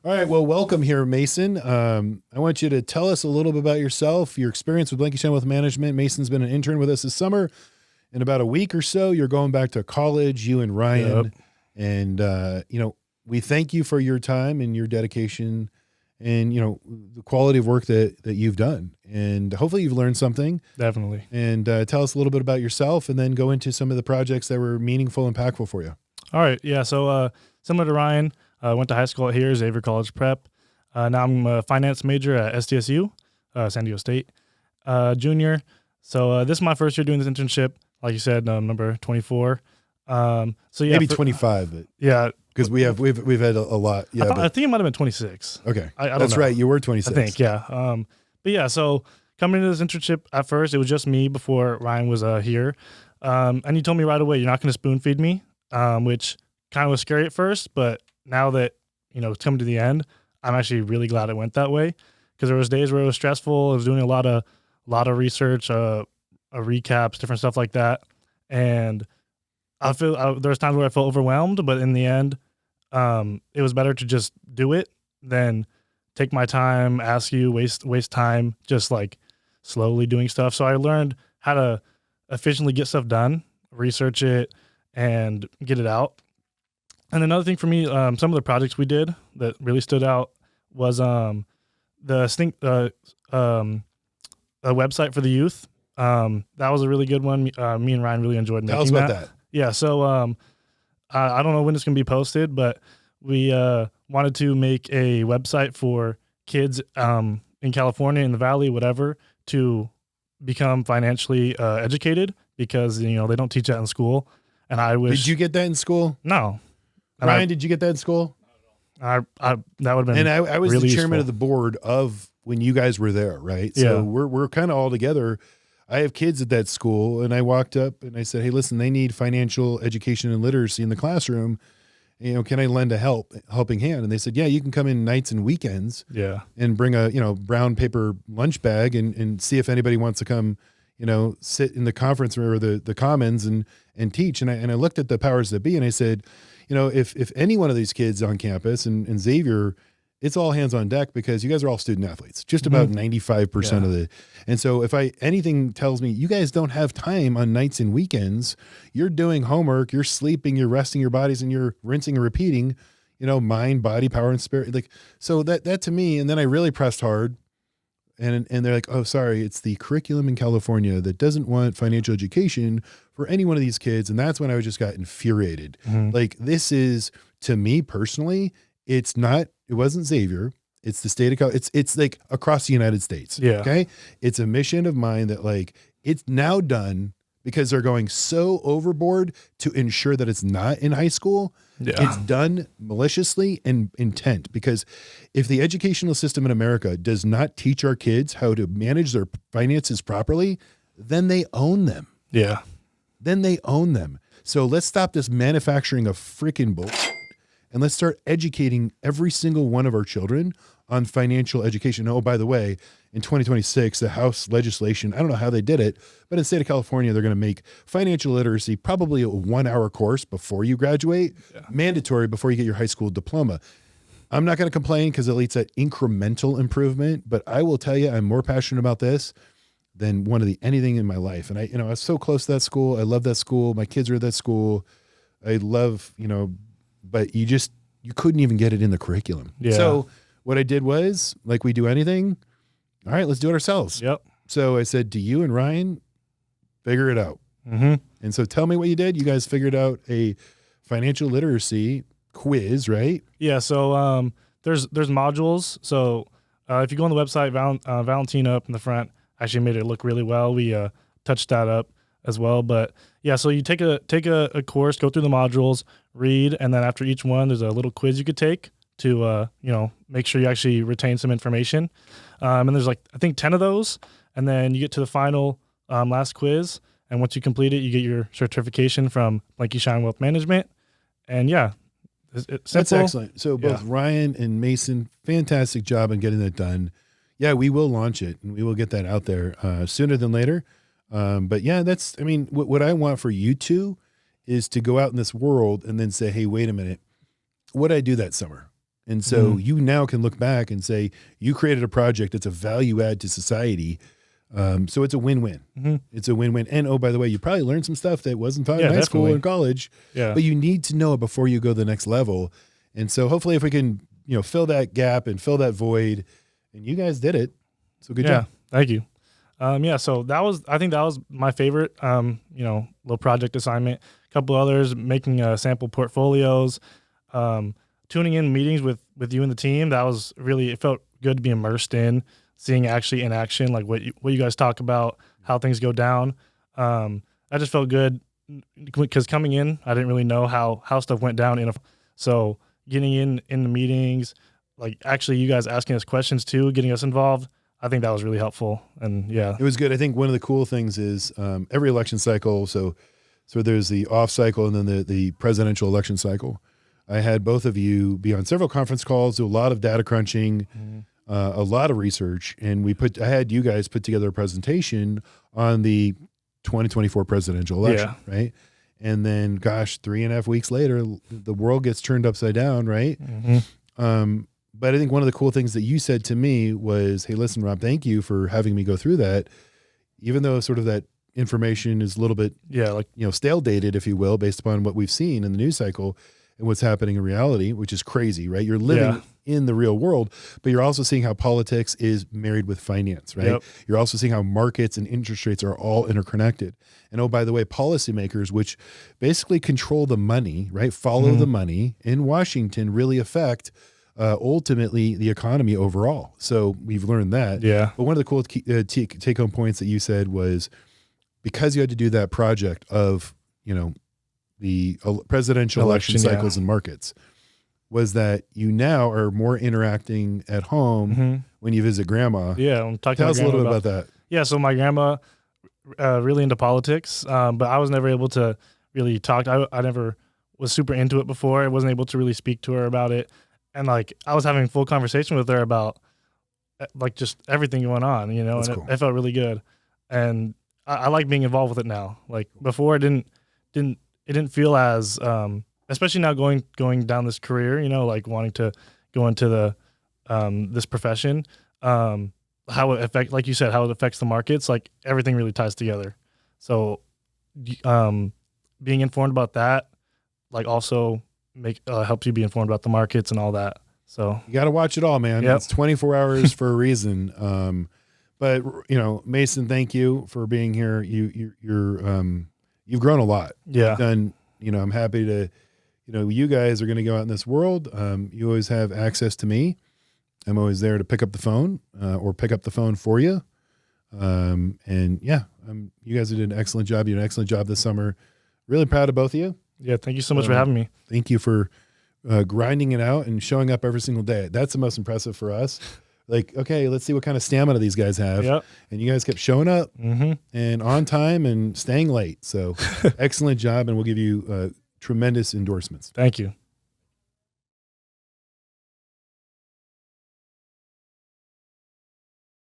All right. Well, welcome here, Mason. I want you to tell us a little bit about yourself, your experience with Blanke, Schein Wealth Management. Mason's been an intern with us this summer. In about a week or so, you're going back to college, you and Ryan. Yep. And, we thank you for your time and your dedication and, the quality of work that you've done. And hopefully you've learned something. Definitely. And tell us a little bit about yourself and then go into some of the projects that were meaningful, impactful for you. All right. Yeah. So similar to Ryan, I went to high school here, Xavier College Prep. Now I'm a finance major at SDSU, San Diego State, junior. So this is my first year doing this internship. Like you said, number 24. So yeah, maybe 25, but yeah, because we've had a lot. Yeah, I think it might have been 26. Okay, I don't that's know. right. You were 26. I think, yeah. But yeah, so coming into this internship at first, it was just me before Ryan was here. And he told me right away, you're not going to spoon feed me, which kind of was scary at first. But now that, it's coming to the end, I'm actually really glad it went that way, because there was days where it was stressful. I was doing a lot of research, recaps, different stuff like that. And there was times where I felt overwhelmed, but in the end, it was better to just do it than take my time, ask you, waste time, just like slowly doing stuff. So I learned how to efficiently get stuff done, research it, and get it out. And another thing for me, some of the projects we did that really stood out was a website for the youth. That was a really good one. Me and Ryan really enjoyed making that. Tell us about that. Yeah, so I don't know when it's going to be posted, but we wanted to make a website for kids in California, in the Valley, whatever, to become financially educated, because they don't teach that in school. And I wish. Did you get that in school? No. Ryan, did you get that in school? That would have been. And I was really the chairman useful of the board of when you guys were there, right? Yeah. So we're kind of all together. I have kids at that school, and I walked up and I said, "Hey, listen, they need financial education and literacy in the classroom. Can I lend a helping hand?" And they said, "Yeah, you can come in nights and weekends, and bring a brown paper lunch bag and see if anybody wants to come, sit in the conference room or the commons and teach." And I looked at the powers that be, and I said, if any one of these kids on campus and Xavier, it's all hands on deck, because you guys are all student athletes, just about 95% of the. And so if anything tells me you guys don't have time on nights and weekends, you're doing homework, you're sleeping, you're resting your bodies, and you're rinsing and repeating, mind, body, power, and spirit. Like, so that to me, and then I really pressed hard, and they're like, "Oh, sorry, it's the curriculum in California that doesn't want financial education for any one of these kids." And that's when I just got infuriated. Like, this is, to me personally, it wasn't Xavier. It's the state of California. It's like across the United States. Yeah. Okay. It's a mission of mine that, like, it's now done, because they're going so overboard to ensure that it's not in high school. Yeah. It's done maliciously and intent, because if the educational system in America does not teach our kids how to manage their finances properly, then they own them. Yeah. Then they own them. So let's stop this manufacturing of freaking bullshit, and let's start educating every single one of our children on financial education. Oh, by the way, in 2026, the House legislation, I don't know how they did it, but in the state of California, they're going to make financial literacy probably a 1-hour course before you graduate, mandatory before you get your high school diploma. I'm not going to complain, because it leads to incremental improvement, but I will tell you, I'm more passionate about this than anything in my life. And I was so close to that school. I love that school. My kids are at that school. I love, but you couldn't even get it in the curriculum. Yeah. So what I did was, like we do anything, all right, let's do it ourselves. Yep. So I said to you and Ryan, figure it out. And so tell me what you did. You guys figured out a financial literacy quiz, right? Yeah. So there's modules. So if you go on the website, Valentina up in the front actually made it look really well. We touched that up as well. But yeah, so you take a course, go through the modules, read, and then after each one, there's a little quiz you could take to make sure you actually retain some information. And there's I think 10 of those, and then you get to the final last quiz, and once you complete it, you get your certification from Blanke Schein Wealth Management. And yeah, it's that's simple. excellent. So both Ryan and Mason, fantastic job on getting that done. Yeah, we will launch it, and we will get that out there sooner than later. But yeah, what I want for you two is to go out in this world and then say, "Hey, wait a minute, what did I do that summer?" And so you now can look back and say, you created a project that's a value add to society. So it's a win-win. It's a win-win. And oh, by the way, you probably learned some stuff that wasn't taught in high school or in college, but you need to know it before you go to the next level. And so hopefully if we can, fill that gap and fill that void, and you guys did it. So good job. Thank you. So I think that was my favorite, little project assignment. A couple others, making sample portfolios, tuning in meetings with you and the team. That was really, it felt good to be immersed in, seeing actually in action, like what you guys talk about, how things go down. That just felt good because coming in, I didn't really know how stuff went down. So getting in the meetings, like actually you guys asking us questions too, getting us involved, I think that was really helpful. And it was good. I think one of the cool things is every election cycle. So there's the off cycle and then the presidential election cycle. I had both of you be on several conference calls, do a lot of data crunching, a lot of research. And I had you guys put together a presentation on the 2024 presidential election, right? And then, 3.5 weeks later, the world gets turned upside down, right? But I think one of the cool things that you said to me was, hey, listen, Rob, thank you for having me go through that. Even though sort of that information is a little bit, stale dated, if you will, based upon what we've seen in the news cycle and what's happening in reality, which is crazy, right? You're living in the real world, but you're also seeing how politics is married with finance, right? You're also seeing how markets and interest rates are all interconnected. And oh, by the way, policymakers, which basically control the money, right? Follow the money in Washington, really affect ultimately the economy overall. So we've learned that. But one of the cool take-home points that you said was, because you had to do that project of, the presidential election cycles and markets, was that you now are more interacting at home when you visit grandma. I'm talking Tell us a little bit about that. So my grandma, really into politics, but I was never able to really talk. I never was super into it before. I wasn't able to really speak to her about it. And like, I was having a full conversation with her about like just everything going on, That's and cool. it felt really good. And I like being involved with it now. Like before, it didn't feel as, especially now going down this career, like wanting to go into the this profession, how it affects, like you said, how it affects the markets, like everything really ties together. So being informed about that, like also helps you be informed about the markets and all that. So you got to watch it all, man. It's 24 hours for a reason. But Mason, thank you for being here. You've grown a lot. You've done, I'm happy to, you guys are going to go out in this world. You always have access to me. I'm always there to pick up the phone or pick up the phone for you. You guys did an excellent job. You did an excellent job this summer. Really proud of both of you. Yeah. Thank you so much for having me. Thank you for grinding it out and showing up every single day. That's the most impressive for us. Like, okay, let's see what kind of stamina these guys have. And you guys kept showing up and on time and staying late. So excellent job. And we'll give you tremendous endorsements. Thank you.